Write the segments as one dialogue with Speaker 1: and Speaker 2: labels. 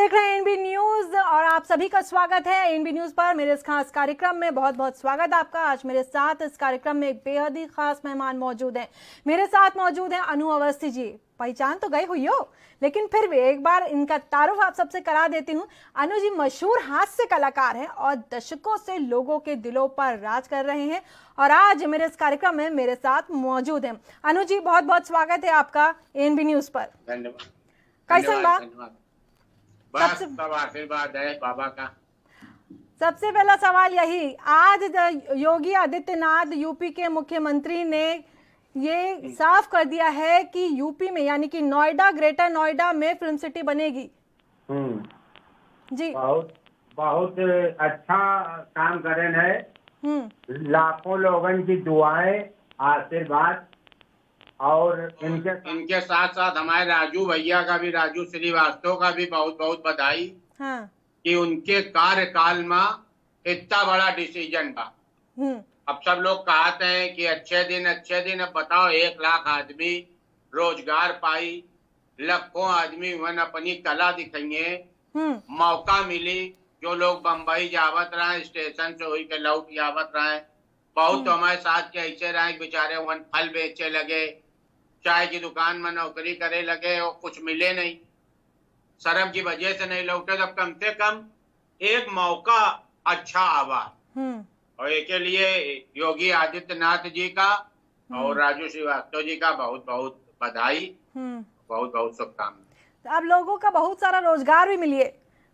Speaker 1: देख रहे हैं एनबी न्यूज और आप सभी का स्वागत है एनबी न्यूज पर। मेरे इस खास कार्यक्रम में बहुत बहुत स्वागत आपका। आज मेरे साथ इस कार्यक्रम में एक बेहद ही खास मेहमान मौजूद हैं। मेरे साथ मौजूद हैं अनु अवस्थी जी। पहचान तो गए हुई हो, लेकिन फिर भी एक बार इनका तारुफ आप सबसे करा देती हूँ। अनु जी मशहूर हास्य कलाकार हैं और दशकों से लोगों के दिलों पर राज कर रहे हैं और आज मेरे इस कार्यक्रम में मेरे साथ मौजूद हैं। अनु जी बहुत बहुत स्वागत है आपका एनबी न्यूज पर।
Speaker 2: धन्यवाद।
Speaker 1: कैसन बा?
Speaker 2: बस सब आशीर्वाद है बाबा का।
Speaker 1: सबसे पहला सवाल यही, आज योगी आदित्यनाथ यूपी के मुख्यमंत्री ने ये साफ कर दिया है कि यूपी में यानी कि नोएडा, ग्रेटर नोएडा में फिल्म सिटी बनेगी। जी
Speaker 3: बहुत बहुत अच्छा काम करे हैं। लाखों लोगों की दुआएं, आशीर्वाद और
Speaker 2: इनके साथ साथ हमारे राजू भैया का भी, राजू श्रीवास्तव का भी बहुत बहुत बधाई।
Speaker 1: हाँ।
Speaker 2: कि उनके कार्यकाल में इतना बड़ा डिसीजन था। अब सब लोग कहते हैं कि अच्छे दिन। अब बताओ 1 लाख आदमी रोजगार पाई, लाखों आदमी वन अपनी कला दिखाएंगे, मौका मिली। जो लोग बम्बई जावत रहे, स्टेशन से हुई के लौट जावत रहे, बहुत तो हमारे साथ के ऐसे रहे बेचारे वन फल बेचे लगे, चाय की दुकान में नौकरी करे लगे और कुछ मिले नहीं, शर्म की वजह से नहीं लौटे। तब कम से कम एक मौका अच्छा आवा और एक के लिए योगी आदित्यनाथ जी का और राजू श्रीवास्तव जी का बहुत बहुत बधाई, बहुत बहुत शुभकामनाएं।
Speaker 1: अब लोगों का बहुत सारा रोजगार भी मिलिए।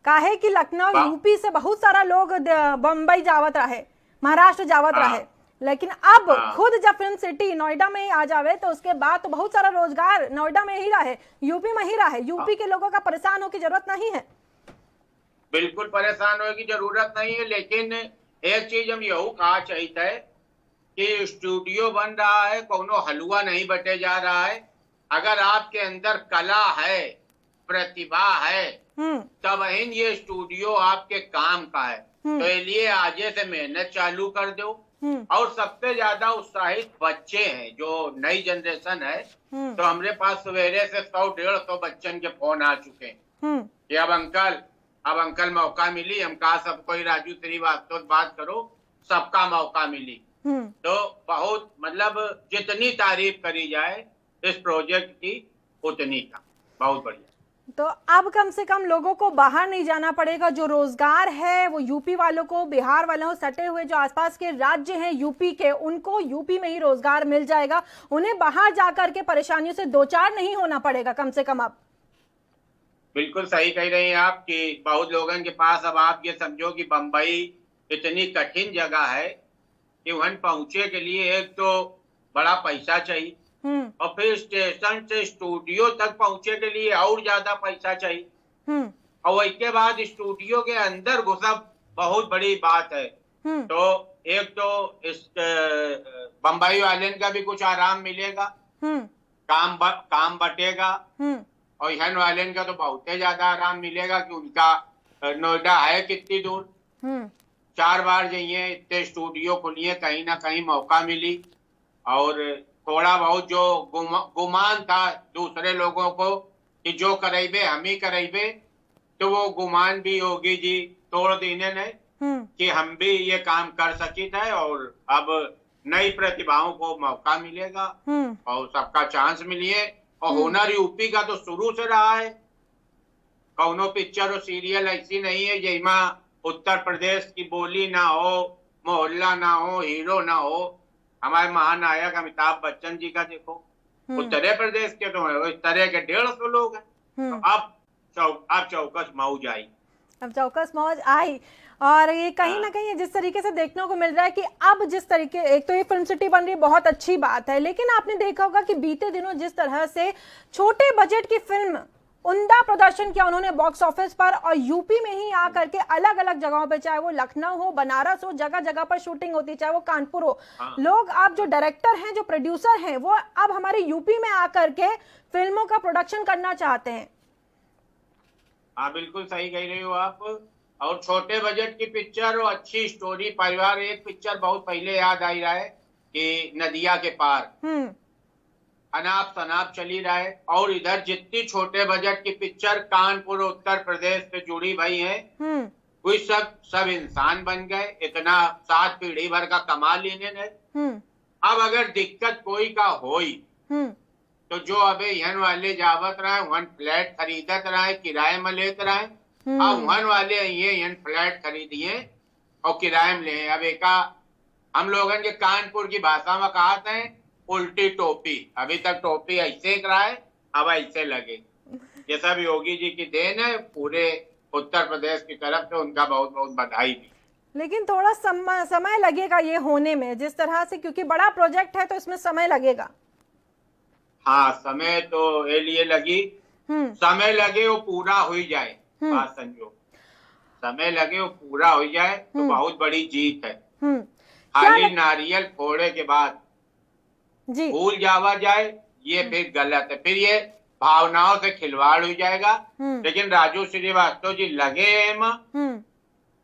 Speaker 1: काहे कि लखनऊ यूपी से बहुत सारा लोग बम्बई जावत रहे, महाराष्ट्र जावत रहे, लेकिन अब खुद जब फिल्म सिटी नोएडा में ही आ जावे तो उसके बाद तो बहुत सारा रोजगार नोएडा में ही रहे, यूपी में ही रहे। यूपी के लोगों का परेशान होने की जरूरत नहीं है।
Speaker 2: बिल्कुल परेशान होने की जरूरत नहीं है, लेकिन एक चीज हम यही कहा चाहिए कि स्टूडियो बन रहा है, कोनो हलवा नहीं बटे जा रहा है। अगर आपके अंदर कला है, प्रतिभा है, तब ये स्टूडियो आपके काम का है। तो इसलिए आज से मेहनत चालू कर दो। और सबसे ज्यादा उत्साहित बच्चे हैं, जो नई जनरेशन है। तो हमारे पास सवेरे से 100-150 बच्चन के फोन आ चुके हैं कि अब अंकल मौका मिली। हम कहा सबको ही राजू श्रीवास्तव बात करो, सबका मौका मिली। तो बहुत मतलब जितनी तारीफ करी जाए इस प्रोजेक्ट की उतनी का बहुत बढ़िया।
Speaker 1: तो अब कम से कम लोगों को बाहर नहीं जाना पड़ेगा। जो रोजगार है वो यूपी वालों को, बिहार वालों, सटे हुए जो आसपास के राज्य हैं यूपी के, उनको यूपी में ही रोजगार मिल जाएगा। उन्हें बाहर जाकर के परेशानियों से दो चार नहीं होना पड़ेगा कम से कम। अब
Speaker 2: बिल्कुल सही कह रहे हैं आप कि बहुत लोगों के पास, अब आप ये समझो कि बम्बई इतनी कठिन जगह है कि वहां पहुंचे के लिए एक तो बड़ा पैसा चाहिए और फिर स्टेशन से स्टूडियो तक पहुंचे के लिए और ज्यादा पैसा चाहिए और उसके बाद स्टूडियो के अंदर घुसब बहुत बड़ी बात है। तो एक तो इस बम्बई वाले का भी कुछ आराम मिलेगा, काम बटेगा और यहाँ वाले का तो बहुत ही ज्यादा आराम मिलेगा कि उनका नोएडा है कितनी दूर, 4 बार जाइए, इतने स्टूडियो खुलिए, कहीं ना कहीं मौका मिली। और थोड़ा बहुत जो गुमान था दूसरे लोगों को कि जो करेबे हम ही करेबे, तो वो गुमान भी योगी जी तोड़ देने ने कि हम भी ये काम कर सकी थे और अब नई प्रतिभाओं को मौका मिलेगा और सबका चांस मिलिए। और हुनर यूपी का तो शुरू से रहा है, कौनो पिक्चर और सीरियल ऐसी नहीं है जिसमें उत्तर प्रदेश की बोली ना हो, मोहल्ला ना हो, हीरो ना हो। हमारे महानायक अमिताभ बच्चन जी का देखो, उत्तर प्रदेश के तो है, इस तरह के 150 लोग हैं। तो अब चौकस मौज आई।
Speaker 1: अब चौकस मौज आई। और ये कहीं ना कहीं जिस तरीके से देखने को मिल रहा है कि अब जिस तरीके, एक तो ये फिल्म सिटी बन रही है, बहुत अच्छी बात है, लेकिन आपने देखा होगा कि बीते दिनों जिस तरह से छोटे बजट की फिल्म उम्दा प्रदर्शन किया उन्होंने बॉक्स ऑफिस पर, और यूपी में ही आकर के अलग अलग जगहों पे, चाहे वो लखनऊ हो, बनारस हो, जगह जगह पर शूटिंग होती है, चाहे वो कानपुर हो। लोग अब जो डायरेक्टर हैं, जो प्रोड्यूसर हैं, वो अब हमारे यूपी में आकर के फिल्मों का प्रोडक्शन करना चाहते हैं।
Speaker 2: हाँ बिल्कुल सही कह रहे हो आप। और छोटे बजट की पिक्चर और अच्छी स्टोरी, परिवार। एक पिक्चर बहुत पहले याद आई रहा है कि नदिया के पार, अनाप शनाप चली रहा है। और इधर जितनी छोटे बजट की पिक्चर कानपुर उत्तर प्रदेश से जुड़ी भई है, कोई सब इंसान बन गए। इतना 7 पीढ़ी भर का कमा लेने ने। अब अगर दिक्कत कोई का होई तो जो अबे यहन वाले जावत रहे वन फ्लैट खरीदत रहे, किराए में लेते रहे। अब वन वाले ये यहन फ्लैट खरीदिए और किराए में ले। अब एका हम लोगन के कानपुर की भाषा में कहते हैं उल्टी टोपी। अभी तक टोपी ऐसे रहा है, अब ऐसे लगे। ये सब योगी जी की देन है। पूरे उत्तर प्रदेश की तरफ से उनका बहुत बहुत बधाई भी।
Speaker 1: लेकिन थोड़ा समय लगेगा ये होने में, जिस तरह से, क्योंकि बड़ा प्रोजेक्ट है तो इसमें समय लगेगा।
Speaker 2: हाँ, समय तो ये लिए लगी, समय लगे वो पूरा हो जाए। बात समझो, समय लगे वो पूरा हो जाए तो बहुत बड़ी जीत है। खाली नारियल फोड़े के बाद भूल जावा जाए ये फिर गलत है, फिर ये भावनाओं से खिलवाड़ हो जाएगा। लेकिन राजू श्रीवास्तव जी लगे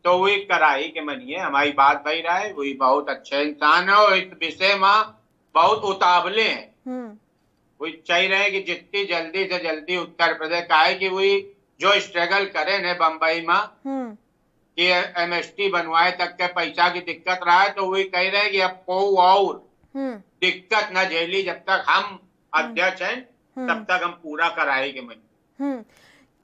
Speaker 2: तो वही कराई के मनिए हमारी बात भई रहा है। वही बहुत अच्छे इंसान है और इस विषय में बहुत उतावले हैं। वही चाहिए रहे कि जितनी जल्दी से जल्दी उत्तर प्रदेश का है कि वही जो स्ट्रगल करे न बम्बई में कि एमएसटी बनवाए तक के पैसा की दिक्कत रहा है, तो वही कह रहे कि अब को और दिक्कत न झेली जब तक हम अध्यक्ष हैं तब तक हम पूरा कराएंगे। मन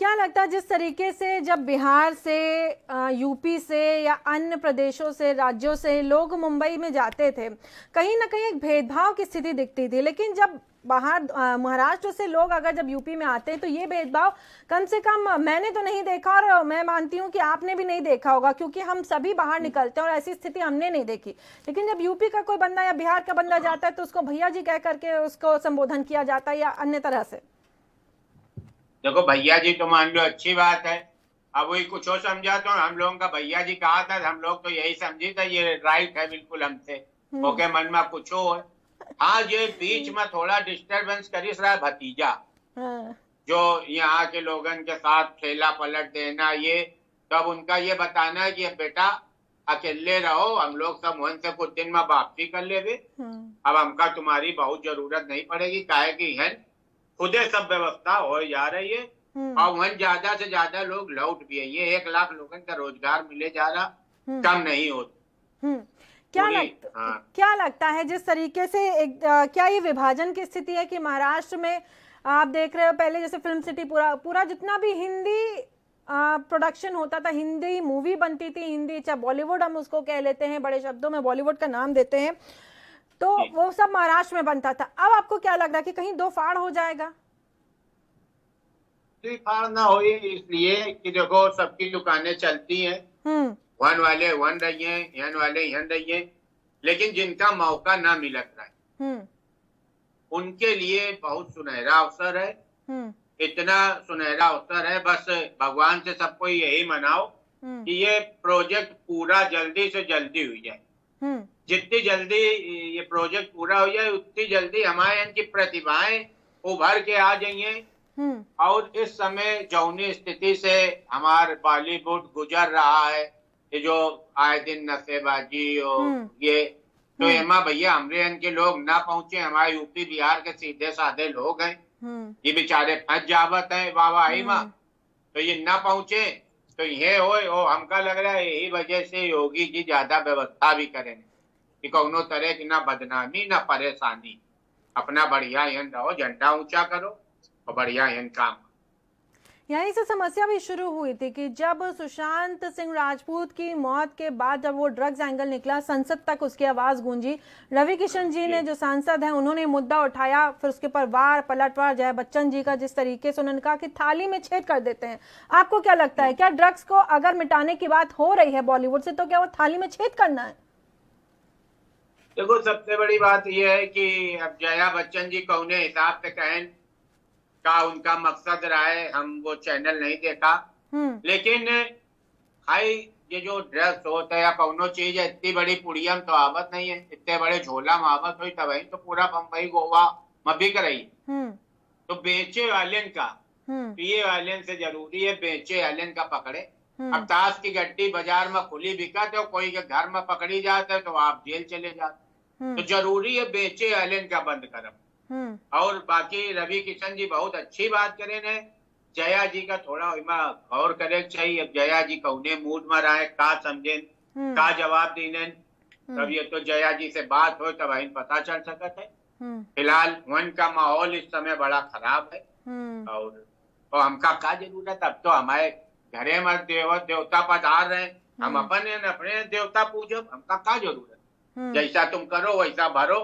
Speaker 1: क्या लगता है जिस तरीके से जब बिहार से, यूपी से या अन्य प्रदेशों से, राज्यों से लोग मुंबई में जाते थे, कहीं ना कहीं एक भेदभाव की स्थिति दिखती थी। लेकिन जब बाहर महाराष्ट्र से लोग अगर जब यूपी में आते हैं तो ये भेदभाव कम से कम मैंने तो नहीं देखा, और मैं मानती हूँ कि आपने भी नहीं देखा होगा, क्योंकि हम सभी बाहर निकलते हैं और ऐसी स्थिति हमने नहीं देखी। लेकिन जब यूपी का कोई बंदा या बिहार का बंदा जाता है तो उसको भैया जी कह करके उसको संबोधन किया जाता है या अन्य तरह से।
Speaker 2: देखो भैया जी तो मान लो अच्छी बात है। अब वही कुछ और समझा तो हम लोगों का भैया जी कहा था, हम लोग तो यही समझी था ये राइट है बिल्कुल हमसे। ओके, मन में कुछ हो। हाँ, ये बीच में थोड़ा डिस्टरबेंस करिस रहा है भतीजा, जो यहाँ के लोगन के साथ खेला पलट देना। ये तब उनका ये बताना है कि अब बेटा अकेले रहो, हम लोग सब मन से कुछ दिन में वापसी कर लेंगे। अब हमका तुम्हारी बहुत जरूरत नहीं पड़ेगी, काहे कि है खुदे सब व्यवस्था हो जा रही है। और वहाँ ज्यादा से ज्यादा लोग लौट भी है। ये 1 लाख लोगों का रोजगार मिले जा रहा, कम नहीं होता।
Speaker 1: क्या लगता है जिस तरीके से क्या ये विभाजन की स्थिति है कि महाराष्ट्र में आप देख रहे हो, पहले जैसे फिल्म सिटी पूरा जितना भी हिंदी प्रोडक्शन होता था, हिंदी मूवी बनती थी, हिंदी चाहे बॉलीवुड हम उसको कह लेते हैं, बड़े शब्दों में बॉलीवुड का नाम देते हैं, तो वो सब महाराष्ट्र में बनता था। अब आपको क्या लग रहा है कि कहीं 2 फाड़ हो जाएगा?
Speaker 2: फाड़ ना हो, इसलिए कि देखो सबकी दुकानें चलती हैं, वन वाले वन रही हैं, यन वाले यन रही हैं। लेकिन जिनका मौका ना मिलत रहा है उनके लिए बहुत सुनहरा अवसर है। इतना सुनहरा अवसर है, बस भगवान से सबको यही मनाओ कि ये प्रोजेक्ट पूरा जल्दी से जल्दी हो जाए। जितनी जल्दी ये प्रोजेक्ट पूरा हो जाए उतनी जल्दी हमारे यहाँ की प्रतिभाएं उभर के आ जाइए। और इस समय जौनी स्थिति से हमार बॉलीवुड गुजर रहा है, ये जो आए दिन नशेबाजी और ये, तो एमा भैया हमरे यहाँ के लोग ना पहुंचे। हमारे यूपी बिहार के सीधे साधे लोग हैं, ये बेचारे फंस जावत है वाहवाही में, तो ये ना पहुंचे तो ये हो हमका लग रहा है यही वजह से योगी जी ज्यादा व्यवस्था भी करें कि कोनो तरह की ना बदनामी ना परेशानी। अपना बढ़िया यन रहो, झंडा ऊंचा करो और बढ़िया यन काम।
Speaker 1: यहीं से समस्या भी शुरू हुई थी कि जब सुशांत सिंह राजपूत की मौत के बाद जब वो ड्रग्स एंगल निकला, संसद तक उसकी आवाज गूंजी। रवि किशन जी ने जो सांसद हैं उन्होंने मुद्दा उठाया, फिर उसके पर वार पलटवार जय बच्चन जी का जिस तरीके से उन्होंने कहा कि थाली में छेद कर देते हैं। आपको क्या लगता है, क्या ड्रग्स को अगर मिटाने की बात हो रही है बॉलीवुड से, तो क्या वो थाली में छेद करना है?
Speaker 2: देखो सबसे बड़ी बात यह है कि अब जया बच्चन जी कौने हिसाब से कहें का उनका मकसद रहा है, हम वो चैनल नहीं देखा। लेकिन भाई ये जो ड्रग्स होता है या कौनो चीज है, इतनी बड़ी पुड़िया में तो आवत नहीं है, इतने बड़े झोला में आवत हुई तब तो पूरा बम्बई गोवा में बिक रही। तो बेचे वाले का पिए वाले से जरूरी है बेचे वाले का पकड़े। अब ताश की गड्डी बाजार में खुली बिका तो कोई के घर में पकड़ी जाता है तो आप जेल चले जाते। तो जरूरी है बेचे वाले का बंद करम। और बाकी रवि किशन जी बहुत अच्छी बात करे ने। जया जी का थोड़ा गौर करे चाहिए। अब जया जी कौने मूड में रहे, का समझे, का जवाब दीने। तब ये तो जया जी से बात हो तब इन पता चल सकता है। फिलहाल वन का माहौल इस समय बड़ा खराब है और तो हमका का जरूरत। अब तो हमारे घरे में देवता पधार रहे, हम अपने देवता पूजब, हमका का जरूरत। जैसा तुम करो वैसा भरो।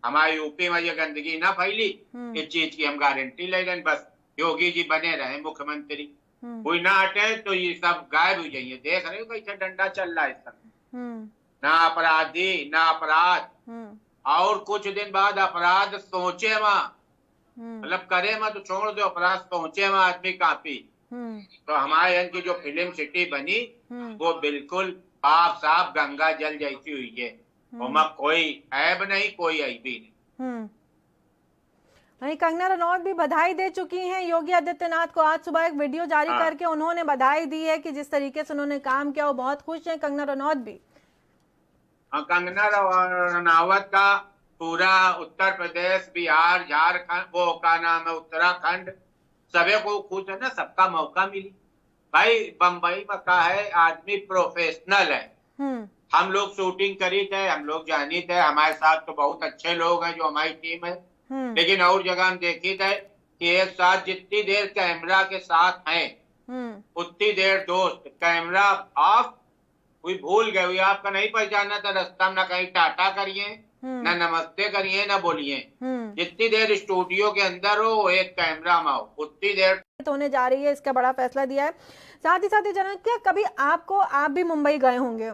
Speaker 2: हमारे यूपी में ये गंदगी ना फैली, इस चीज की हम गारंटी ले लें। बस योगी जी बने रहे मुख्यमंत्री, कोई ना हटे तो ये सब गायब हो जाइए। देख रहे हो कैसे डंडा चल रहा है इस समय। ना अपराधी ना अपराध, और कुछ दिन बाद अपराध सोचे वहाँ, मतलब करे मत तो छोड़ दो, अपराध सोचे वहाँ आदमी काफी। तो हमारे यहाँ की जो फिल्म सिटी बनी वो बिल्कुल साफ साफ गंगा जल जैसी हुई है। उनमें कोई ऐब नहीं, कोई ऐबी नहीं।
Speaker 1: वहीं कंगना रनौत भी बधाई दे चुकी हैं योगी आदित्यनाथ को। आज सुबह एक वीडियो जारी करके उन्होंने बधाई दी है कि जिस तरीके से उन्होंने काम किया वो बहुत खुश हैं कंगना रनौत भी।
Speaker 2: कंगना रनावत का पूरा उत्तर प्रदेश, बिहार, झारखंड, वो का नाम है उत्तराखंड, सभी को खुश है ना, सबका मौका मिली। भाई बम्बई में का है आदमी प्रोफेशनल है। हम लोग शूटिंग करी थे, हम लोग जानी थे, हमारे साथ तो बहुत अच्छे लोग हैं जो हमारी टीम है। लेकिन और जगह हम देखी थे कि एक साथ जितनी देर कैमरा के साथ हैं उतनी देर दोस्त। कैमरा ऑफ, कोई भूल गए, हुई आपका नहीं पहचाना था रास्ता में, ना कहीं टाटा करिए ना नमस्ते करिए ना बोलिए। जितनी देर स्टूडियो के अंदर हो एक कैमरा में हो उतनी देर
Speaker 1: होने जा रही है। इसका बड़ा फैसला दिया है। साथ ही जनक, क्या कभी आप भी मुंबई गए होंगे,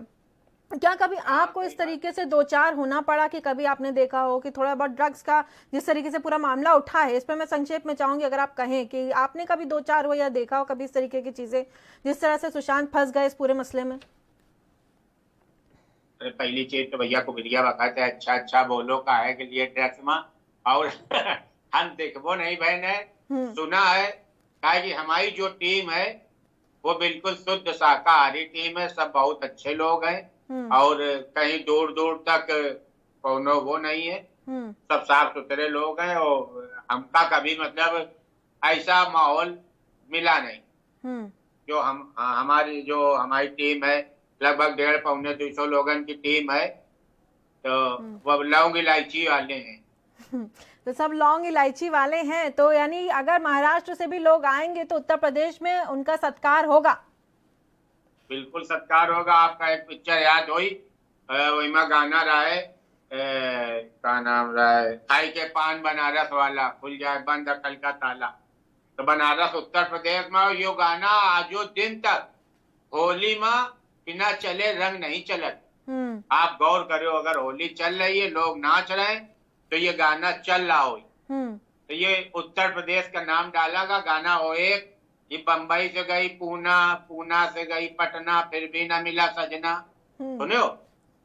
Speaker 1: क्या कभी आपको इस तरीके से दो चार होना पड़ा कि कभी आपने देखा हो कि थोड़ा बहुत ड्रग्स का जिस तरीके से पूरा मामला उठा है, इस पर मैं संक्षेप में चाहूंगी अगर आप कहें कि आपने कभी दो चार हो या देखा हो कभी इस तरीके की चीजें जिस तरह से सुशांत फंस गए इस पूरे मसले में।
Speaker 2: पहली चीज तो भैया को भिड़िया बकाते अच्छा बोलो का है के लिए ड्रग्स में, और हम देखो नहीं बहन है सुना है क्या कि हमारी जो टीम है वो बिल्कुल शुद्ध शाकाहारी टीम है। सब बहुत अच्छे लोग हैं और कहीं दूर दूर तक कोनो वो नहीं है, सब साफ सुथरे लोग हैं। और हमका कभी मतलब ऐसा माहौल मिला नहीं। जो हमारी टीम है लगभग 150-200 लोगों की टीम है, तो वो लौंग इलायची वाले हैं।
Speaker 1: तो सब लौंग इलायची वाले हैं, तो यानी अगर महाराष्ट्र से भी लोग आएंगे तो उत्तर प्रदेश में उनका सत्कार होगा।
Speaker 2: बिल्कुल सत्कार होगा। आपका एक पिक्चर याद हुई, वही में गाना रहा है, क्या नाम रहा है, खाई के पान बनारस वाला, खुल जाए बंद अकल का ताला। तो बनारस उत्तर प्रदेश में यो गाना आजो दिन तक होली में बिना चले रंग नहीं चलत। आप गौर करो, अगर होली चल रही है लोग नाच रहे हैं तो ये गाना चल रहा हो। तो ये उत्तर प्रदेश का नाम डालागा गाना हो। एक ये बम्बई से गई पूना से गई पटना, फिर भी ना मिला सजना, सुने हो।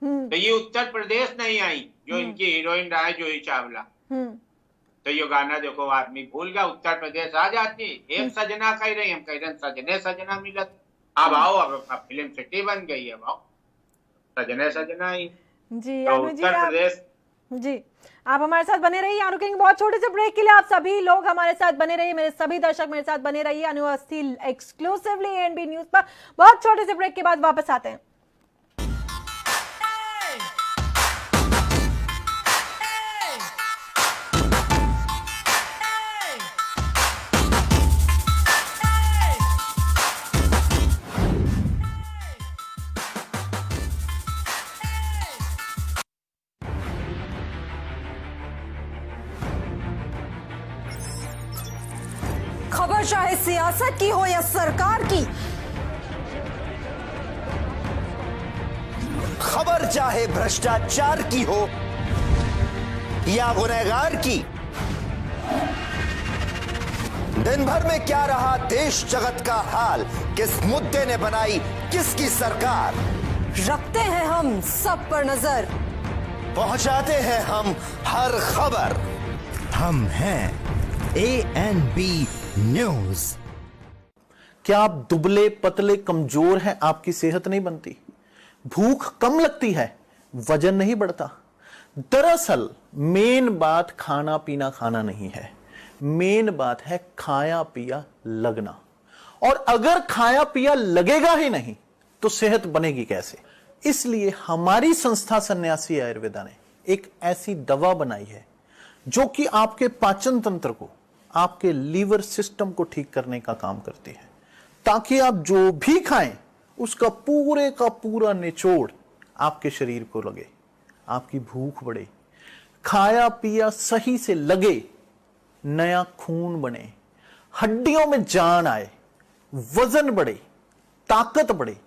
Speaker 2: तो ये उत्तर प्रदेश नहीं आई जो इनकी हीरोइन रहा है जूही चावला। तो ये गाना देखो आदमी भूल गया, उत्तर प्रदेश आ जाती। एक सजना कह रही, हम कह रहे सजने सजना मिलत। अब आओ, अब फिल्म सिटी बन गई है, आओ सजने सजना ही
Speaker 1: जी।
Speaker 2: तो उत्तर प्रदेश
Speaker 1: जी आप हमारे साथ बने रहिए। रुकेंगे बहुत छोटे से ब्रेक के लिए। आप सभी लोग हमारे साथ बने रहिए, मेरे सभी दर्शक मेरे साथ बने रहिए अवस्थी एक्सक्लूसिवली एएनबी न्यूज पर। बहुत छोटे से ब्रेक के बाद वापस आते हैं।
Speaker 4: खबर चाहे सियासत की हो या सरकार की,
Speaker 5: खबर चाहे भ्रष्टाचार की हो या गुनहगार की, दिन भर में क्या रहा देश जगत का हाल, किस मुद्दे ने बनाई किसकी सरकार,
Speaker 4: रखते हैं हम सब पर नजर,
Speaker 5: पहुंचाते हैं हम हर खबर। हम हैं एएनबी न्यूज।
Speaker 6: क्या आप दुबले पतले कमजोर हैं, आपकी सेहत नहीं बनती, भूख कम लगती है, वजन नहीं बढ़ता, दरअसल मेन बात खाना पीना खाना नहीं है, मेन बात है खाया पिया लगना। और अगर खाया पिया लगेगा ही नहीं तो सेहत बनेगी कैसे? इसलिए हमारी संस्था सन्यासी आयुर्वेदा ने एक ऐसी दवा बनाई है जो कि आपके पाचन तंत्र को, आपके लीवर सिस्टम को ठीक करने का काम करती है, ताकि आप जो भी खाएं उसका पूरे का पूरा निचोड़ आपके शरीर को लगे, आपकी भूख बढ़े, खाया पिया सही से लगे, नया खून बने, हड्डियों में जान आए, वजन बढ़े, ताकत बढ़े,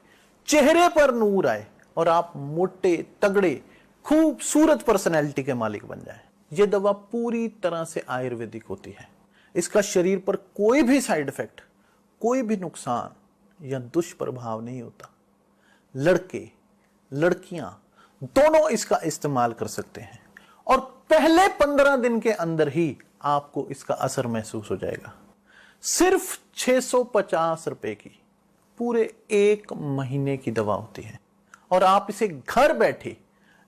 Speaker 6: चेहरे पर नूर आए और आप मोटे तगड़े खूबसूरत पर्सनैलिटी के मालिक बन जाएं। यह दवा पूरी तरह से आयुर्वेदिक होती है। इसका शरीर पर कोई भी साइड इफेक्ट, कोई भी नुकसान या दुष्प्रभाव नहीं होता। लड़के लड़कियां दोनों इसका इस्तेमाल कर सकते हैं और पहले 15 दिन के अंदर ही आपको इसका असर महसूस हो जाएगा। सिर्फ 650 रुपए की पूरे 1 महीने की दवा होती है और आप इसे घर बैठे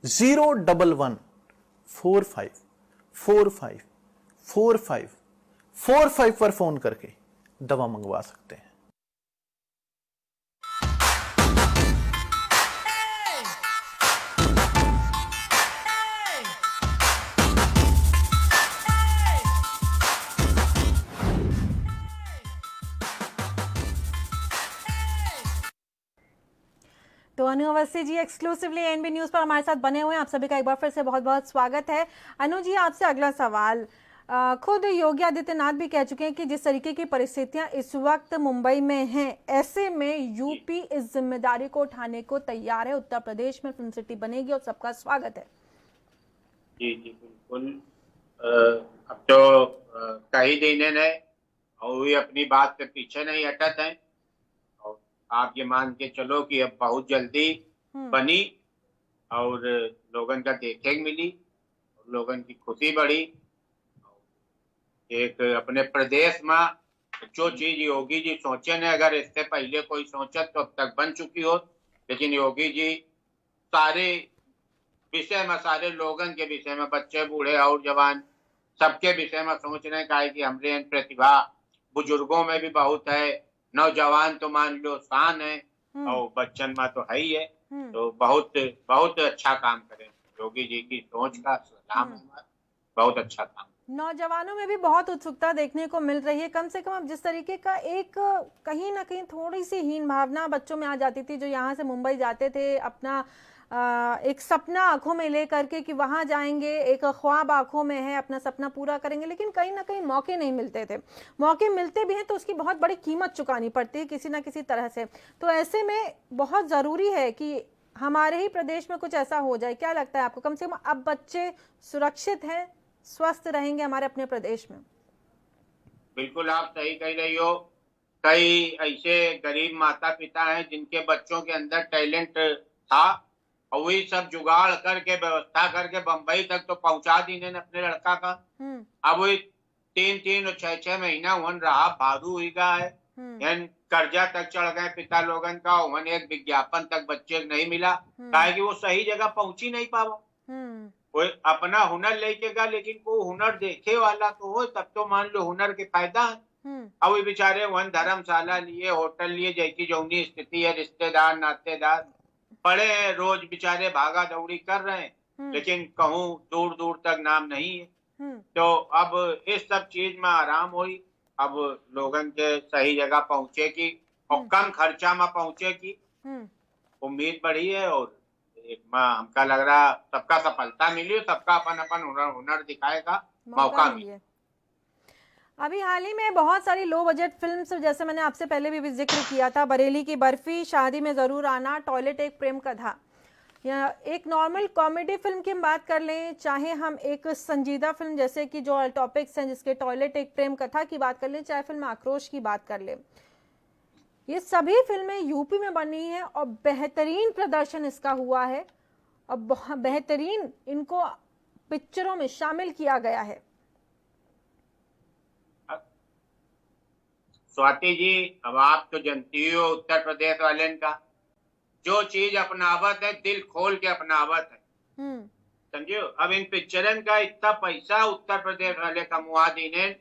Speaker 6: 01145454545 पर फोन करके दवा मंगवा सकते हैं।
Speaker 1: तो अनु Awasthi ji exclusively NB news पर हमारे साथ बने हुए हैं। आप सभी का एक बार फिर से बहुत बहुत स्वागत है। अनु जी, आपसे अगला सवाल, खुद योगी आदित्यनाथ भी कह चुके हैं कि जिस तरीके की परिस्थितियां इस वक्त मुंबई में हैं, ऐसे में यूपी इस जिम्मेदारी को उठाने को तैयार है। उत्तर प्रदेश में फिल्म सिटी बनेगी और सबका स्वागत है।
Speaker 2: जी जी बिल्कुल। अब तो कई दिन है और वे अपनी बात से पीछे नहीं हटत हैं और आप ये मान के चलो कि अब बहुत जल्दी बनी और लोगन का देखे मिली और लोगन की खुशी बढ़ी। एक अपने प्रदेश में जो चीज योगी जी सोचे ने, अगर इससे पहले कोई सोचत तो अब तक बन चुकी हो, लेकिन योगी जी सारे विषय में, सारे लोगन के विषय में, बच्चे बूढ़े और जवान सबके विषय में सोच रहे हैं कि हमारे प्रतिभा बुजुर्गों में भी बहुत है, नौजवान तो मान लो शान है और बच्चन में तो है ही है। तो बहुत बहुत अच्छा काम करें योगी जी की सोच का सलाम है, बहुत अच्छा काम।
Speaker 1: नौजवानों में भी बहुत उत्सुकता देखने को मिल रही है। कम से कम अब जिस तरीके का एक कहीं ना कहीं थोड़ी सी हीन भावना बच्चों में आ जाती थी, जो यहाँ से मुंबई जाते थे अपना एक सपना आंखों में लेकर के कि वहां जाएंगे, एक ख्वाब आंखों में है, अपना सपना पूरा करेंगे, लेकिन कहीं ना कहीं मौके नहीं मिलते थे। मौके मिलते भी हैं तो उसकी बहुत बड़ी कीमत चुकानी पड़ती है किसी ना किसी तरह से। तो ऐसे में बहुत ज़रूरी है कि हमारे ही प्रदेश में कुछ ऐसा हो जाए। क्या लगता है आपको? कम से कम अब बच्चे सुरक्षित हैं, स्वस्थ रहेंगे हमारे अपने प्रदेश में।
Speaker 2: बिल्कुल आप सही कह रही हो। कई ऐसे गरीब माता पिता हैं जिनके बच्चों के अंदर टैलेंट था और वही सब जुगाड़ करके व्यवस्था करके बंबई तक तो पहुंचा दी ने अपने लड़का का। अब वही 3-3 और 6-6 महीना वन रहा, भारू हुई गया है, कर्जा तक चढ़ गए पिता लोगन का। वन एक विज्ञापन तक बच्चे नहीं मिला, काहे कि वो सही जगह पहुंची नहीं पावा। कोई अपना हुनर लेके गया, लेकिन को हुनर देखे वाला तो हो, तब तो मान लो हुनर के फायदा है। अब वो बेचारे वन धर्मशाला लिए, होटल लिए, जैसी जौनी स्थिति है, रिश्तेदार नातेदार पड़े हैं, रोज बेचारे भागा दौड़ी कर रहे हैं, लेकिन कहूँ दूर दूर तक नाम नहीं है। तो अब इस सब चीज में आराम हुई, अब लोगन के सही जगह पहुंचे की और कम खर्चा में पहुंचे की उम्मीद बढ़ी है। और एक हमका लग रहा सबका सफलता मिली, सबका अपन अपन हुनर दिखाएगा, मौका मिले।
Speaker 1: अभी हाल ही में बहुत सारी लो बजट फिल्म्स, जैसे मैंने आपसे पहले भी जिक्र किया था, बरेली की बर्फी, शादी में जरूर आना, टॉयलेट एक प्रेम कथा, या एक नॉर्मल कॉमेडी फिल्म की हम बात कर लें, चाहे हम एक संजीदा फिल्म जैसे कि जो टॉपिक्स हैं जिसके टॉयलेट एक प्रेम कथा की बात कर लें, चाहे फिल्म आक्रोश की बात कर लें, ये सभी फिल्में यूपी में बनी हैं और बेहतरीन प्रदर्शन इसका हुआ है और बहुत बेहतरीन इनको पिक्चरों में शामिल किया गया है।
Speaker 2: स्वाति जी, अब आप तो जानती हो उत्तर प्रदेश वाले का जो चीज अपनावत है दिल खोल के अपनावत है। समझो। अब इन पिक्चरन का इतना पैसा उत्तर प्रदेश वाले कमुआ दीने,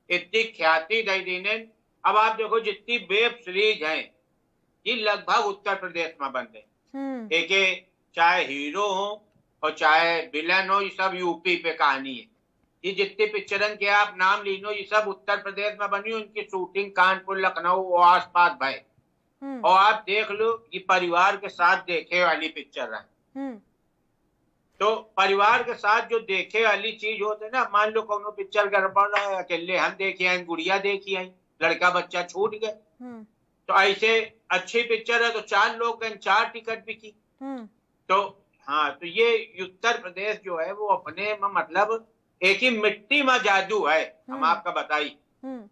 Speaker 2: इतनी ख्याति दे दीने। अब आप देखो जितनी वेब सीरीज हैं ये लगभग उत्तर प्रदेश में बन रहे। एक चाहे हीरो हो और चाहे विलन हो, ये सब यूपी पे कहानी है। ये जितने पिक्चरन के आप नाम लीनो ये सब उत्तर प्रदेश में बनी। उनकी शूटिंग कानपुर, लखनऊ और आसपास भय। और आप देख लो ये परिवार के साथ देखे वाली पिक्चर है। तो परिवार के साथ जो देखे वाली चीज होते है ना, मान लो कोनो पिक्चर गड़बड़ है, अकेले हम देखे आई, गुड़िया देखी आई, लड़का बच्चा छूट गए, तो ऐसे अच्छी पिक्चर है तो 4 लोग गए, 4 टिकट बिकी। तो हाँ, तो ये उत्तर प्रदेश जो है वो अपने में मतलब एक ही मिट्टी में जादू है। हम आपका बताई,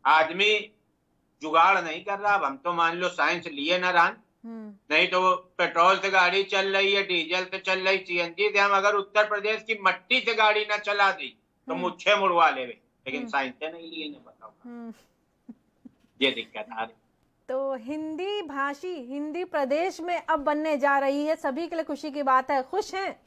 Speaker 2: आदमी जुगाड़ नहीं कर रहा। अब हम तो मान लो साइंस लिए ना रान, नहीं तो पेट्रोल से गाड़ी चल रही है, डीजल से चल रही, सीएनजी से। हम अगर उत्तर प्रदेश की मट्टी से गाड़ी ना चला दी तो मुझे मुड़वा ले, लेकिन साइंस से नहीं लिए ना, बताओ ये दिक्कत आ रही।
Speaker 1: तो हिंदी भाषी हिंदी प्रदेश में अब बनने जा रही है, सभी के लिए खुशी की बात है। खुश हैं?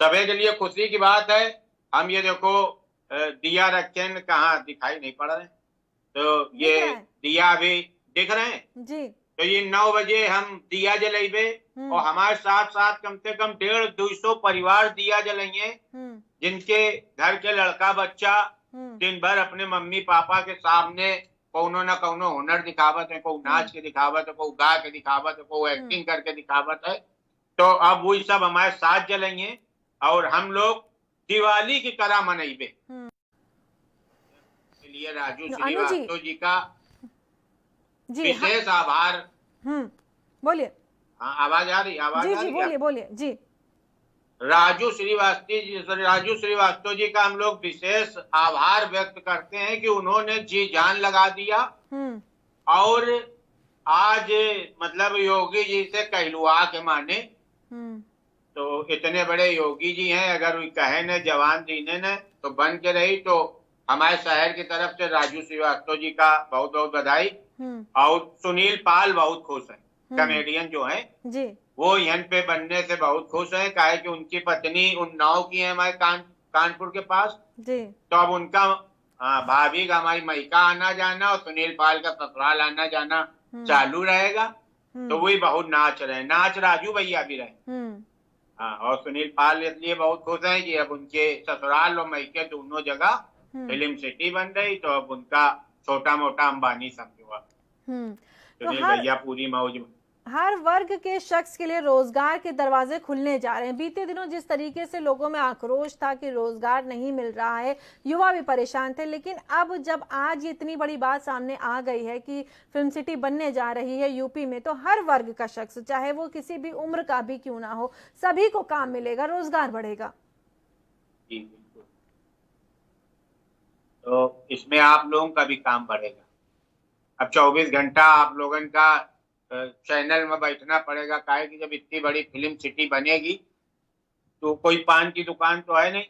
Speaker 2: सभी के लिए खुशी की बात है। हम ये देखो दिया रखे कहाँ दिखाई नहीं पड़ रहे, तो ये दिया भी दिख रहे हैं
Speaker 1: जी।
Speaker 2: तो ये 9 बजे हम दिया जलाइबे और हमारे साथ साथ कम से कम 150-200 परिवार दिया जलाइए, जिनके घर के लड़का बच्चा दिन भर अपने मम्मी पापा के सामने कौनो न कौनो हुनर दिखावत है, कोई नाच के दिखावत है, कोई गा के दिखावत है, कोई एक्टिंग करके दिखावत है। तो अब वही सब हमारे साथ जलाइए और हम लोग दिवाली की तरह मनाइबे। इसलिए राजू श्रीवास्तव जी का विशेष आभार।
Speaker 1: बोलिए।
Speaker 2: हाँ, आवाज आ रही? आवाज
Speaker 1: जी
Speaker 2: आ रही?
Speaker 1: बोलिए बोलिए जी।
Speaker 2: राजू श्रीवास्तव जी का हम लोग विशेष आभार व्यक्त करते हैं कि उन्होंने जी जान लगा दिया और आज मतलब योगी जी से कहलुआ के माने। तो इतने बड़े योगी जी हैं, अगर वो कहे न जवान दीने न तो बन के रही। तो हमारे शहर की तरफ से राजू श्रीवास्तव जी का बहुत बहुत बधाई। और सुनील पाल बहुत खुश है, कॉमेडियन जो है
Speaker 1: जी, वो
Speaker 2: यहाँ पे बनने से बहुत खुश है। काहे कि उनकी पत्नी उन्नाव की है हमारे कानपुर के पास
Speaker 1: जी।
Speaker 2: तो अब उनका भाभी का हमारी महिका आना जाना और सुनील पाल का ससुराल आना जाना चालू रहेगा। तो वही बहुत नाच रहे, नाच राजू भैया भी रहे। हाँ, और सुनील पाल इसलिए बहुत खुश है कि अब उनके ससुराल और महिके दोनों जगह फिल्म सिटी बन रही। तो अब उनका छोटा मोटा अंबानी समझो। सुनील भैया पूरी मौज में।
Speaker 1: हर वर्ग के शख्स के लिए रोजगार के दरवाजे खुलने जा रहे हैं। बीते दिनों जिस तरीके से लोगों में आक्रोश था कि रोजगार नहीं मिल रहा है, युवा भी परेशान थे, लेकिन अब जब आज ये इतनी बड़ी बात सामने आ गई है कि फिल्म सिटी बनने जा रही है यूपी में, तो हर वर्ग का शख्स, चाहे वो किसी भी उम्र का भी क्यों ना हो, सभी को काम मिलेगा, रोजगार बढ़ेगा।
Speaker 2: जी बिल्कुल। तो इसमें आप लोगों का भी काम बढ़ेगा। अब 24 घंटा आप लोगों का चैनल में बैठना पड़ेगा। काहे कि जब इतनी बड़ी फिल्म सिटी बनेगी तो कोई पान की दुकान तो है नहीं,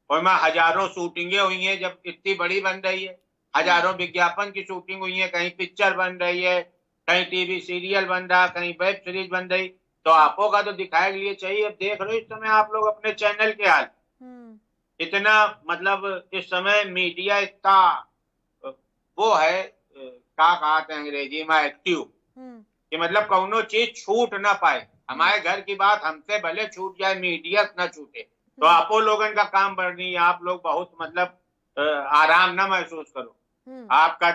Speaker 2: और में हजारों शूटिंगें हुई हैं। जब इतनी बड़ी बन रही है, हजारों विज्ञापन की शूटिंग हुई है, कहीं पिक्चर बन रही है, कहीं टीवी सीरियल बन रहा, कहीं वेब सीरीज बन रही, तो आपो का तो दिखाए के लिए चाहिए। अब देख लो इस समय आप लोग अपने चैनल के हाल, इतना मतलब इस समय मीडिया इतना वो है, क्या कहते हैं अंग्रेजी में, एक्टिव, कि मतलब कौनो चीज छूट ना पाए। हमारे घर की बात हमसे भले छूट जाए, मीडिया ना छूटे। तो आपो लोगों का काम बढ़ रही है, आप लोग बहुत मतलब आराम ना महसूस करो। आपका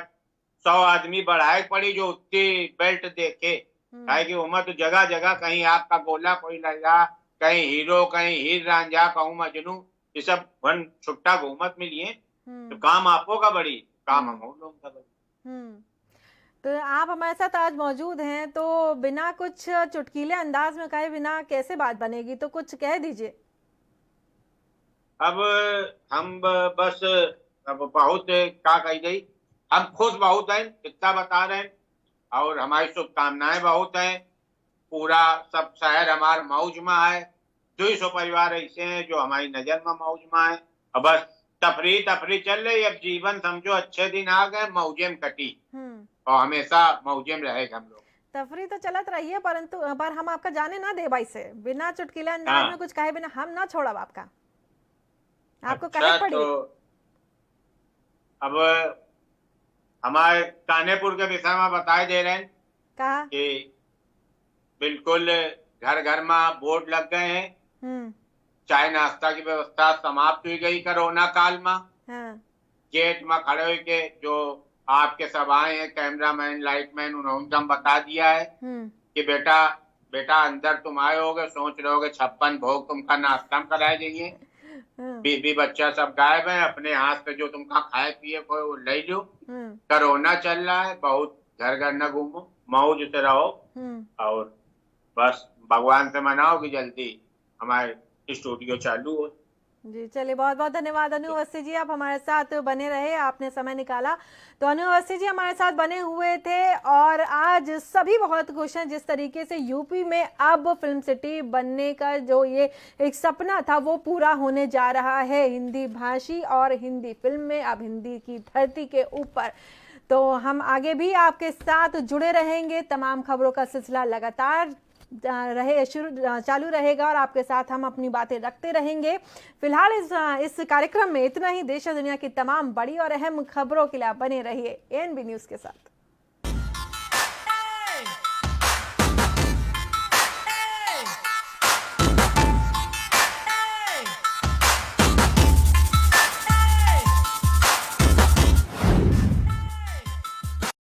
Speaker 2: 100 आदमी बढ़ाए पड़ी जो उतनी बेल्ट देखे। है कि उमर तो जगह जगह कहीं आपका गोला कोई लगा, कहीं हीरो, कहीं हीर रांझा, कहूँ मजनू, ये सब वन छुट्टा घूमत मिलिए। तो काम आपो का बड़ी, काम हम लोगों का बड़ी।
Speaker 1: तो आप हमारे साथ आज मौजूद हैं, तो बिना कुछ चुटकीले अंदाज में कहे बिना कैसे बात बनेगी, तो कुछ कह दीजिए।
Speaker 2: अब हम बस अब बहुत क्या कही गई, हम खुश बहुत हैं, इतना बता रहे हैं, और हमारी शुभकामनाएं बहुत हैं। पूरा सब शहर हमारा मौज में है। 200 परिवार ऐसे हैं जो हमारी नजर में मौज में है। और बस तफरी चल रही। अब जीवन समझो अच्छे दिन आ गए, मौजे में कटी और हमेशा मौजे में रहेगा हम लोग।
Speaker 1: तफरी तो चलत रही है, परंतु पर हम आपका जाने ना दे भाई से, बिना चुटकीले अंदाज में कुछ कहे बिना हम ना छोड़ब आपका, आपको कहे पड़ी।
Speaker 2: तो अब हमारे कानेपुर के विषय में बताए दे रहे हैं
Speaker 1: कहा
Speaker 2: कि बिल्कुल घर घर में बोर्ड लग गए हैं, चाय नाश्ता की व्यवस्था समाप्त हुई गई कोरोना काल में।
Speaker 1: हाँ।
Speaker 2: गेट में खड़े हुए के जो आपके सब आए हैं कैमरामैन लाइटमैन, उन्होंने हम बता दिया है कि बेटा अंदर तुम आए होगे, सोच रहे होगे 56 भोग तुमका नाश्ता में कराए जाइए, बीबी बच्चा सब गायब है, अपने हाथ पे जो तुमका खाए पिए को वो ले लो। कोरोना चल रहा है, बहुत घर घर न घूमो, मौज से रहो और बस भगवान से मनाओ कि जल्दी हमारे स्टूडियो चालू हो।
Speaker 1: जी चलिए, बहुत बहुत धन्यवाद अनु अवस्थी जी, आप हमारे साथ बने रहे, आपने समय निकाला। तो अनु अवस्थी जी हमारे साथ बने हुए थे और आज सभी बहुत खुश हैं जिस तरीके से यूपी में अब फिल्म सिटी बनने का जो ये एक सपना था वो पूरा होने जा रहा है हिंदी भाषी और हिंदी फिल्म में, अब हिंदी की धरती के ऊपर। तो हम आगे भी आपके साथ जुड़े रहेंगे, तमाम खबरों का सिलसिला लगातार चालू रहेगा और आपके साथ हम अपनी बातें रखते रहेंगे। फिलहाल इस कार्यक्रम में इतना ही। देश और दुनिया की तमाम बड़ी और अहम खबरों के लिए आप बने रहिए एएनबी न्यूज़ के साथ।